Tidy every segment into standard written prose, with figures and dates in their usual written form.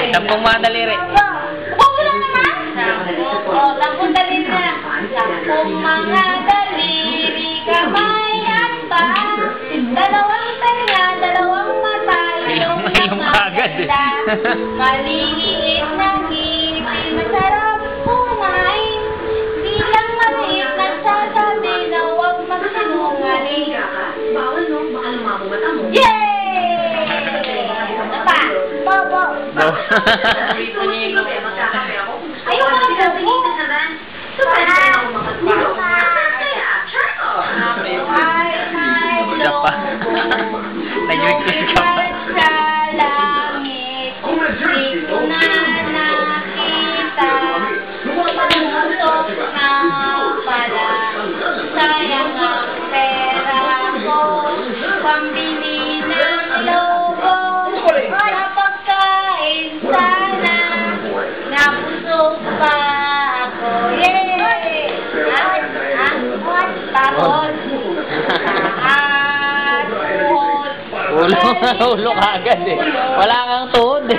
Sampung mga daliri. Huwag mo lang naman. Sampung daliri na. Sampung mga daliri, kamay at paa. Dalawang tenga, dalawang mata, ilong ng maganda. Maliliit na ngipin, masarap kumain. Bilang maliit, nagsasabi na huwag magsinungaling. Bawal no, baka lumabo mata mo. Yay! Ano pa? Bobo. Magkakape ako. Ayaw ka lang Sinabi bobo. naman. Sumali na ako makatulog. Kaya, try ko. Wala pa. Nag-request ka pa. Sa langit, di ko na nakita. Pumusok na pala. Sayang ang pera ko. Pambili ng logo. Para pagkain sana. Napusok pa ako. Yay! Tapos, Ulo agad eh. Wala kang tuhod eh.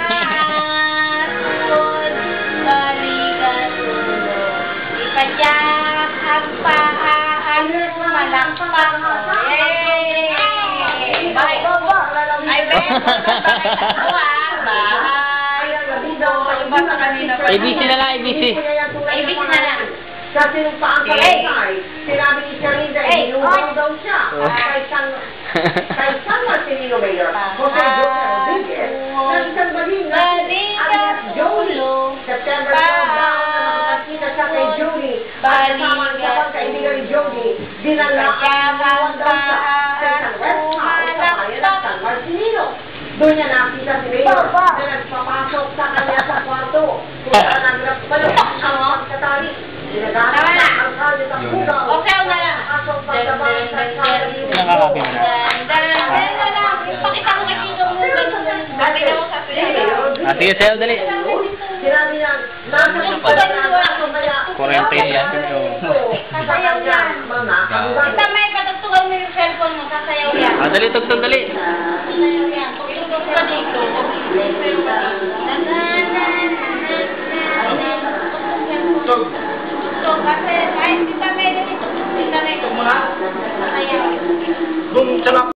balikan ulo. Ipadyak ang paan, malakpak ko. Yay! Bye! Ay, ABC na lang, ABC. ABC na lang. Kasi nung paang kalagay, sinabi ni Sharinda, inuubaw daw siya. Kay San Marcelino Mayor, Jose Jose Rodriguez, ng isang balina, alias Jolie. September 12 daw, nakakasina siya kay Jolie. At kasama ang kapag kaibigan ni Jolie, dinala ang inuwan daw siya sa isang rest house sa bayan ng San Marcelino. Doon niya nakita si Mayor na nagpapasok sa kanya sa kwarto. Kung saan ang nagpalupok ang mga katali. Tama na! Okay, na lang. Nakakapin mo na. Pakita mo kasi yung pakita mo sa pinag. Sige, sa'yo, dali. Sinabi niya, nasa Kurente yan. Sasayaw yan. Basta may patugtugan mo yung cellphone mo, sasayaw yan. Dali, tugtog, dali. Sasayaw yan. Pag tugtog ka dito, kasi kahit kita may dito, kita may ito. Sasayaw.